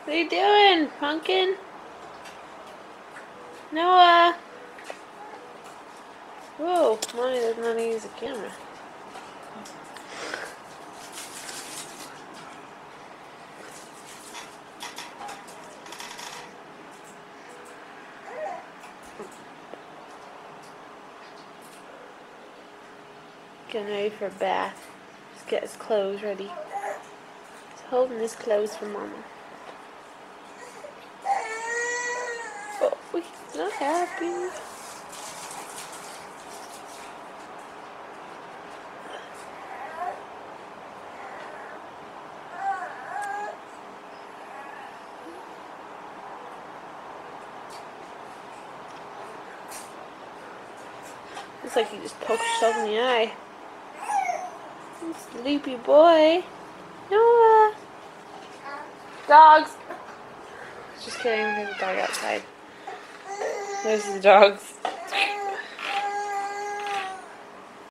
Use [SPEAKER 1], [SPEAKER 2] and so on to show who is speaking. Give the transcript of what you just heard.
[SPEAKER 1] What are you doing, pumpkin? Noah! Whoa, Mommy doesn't know how to use a camera. Getting ready for a bath. Just get his clothes ready. He's holding his clothes for Mama. Oh, he's not happy. Looks like you just poked yourself in the eye. Sleepy boy. Noah. Dogs. Just kidding, there's a dog outside. There's the dogs.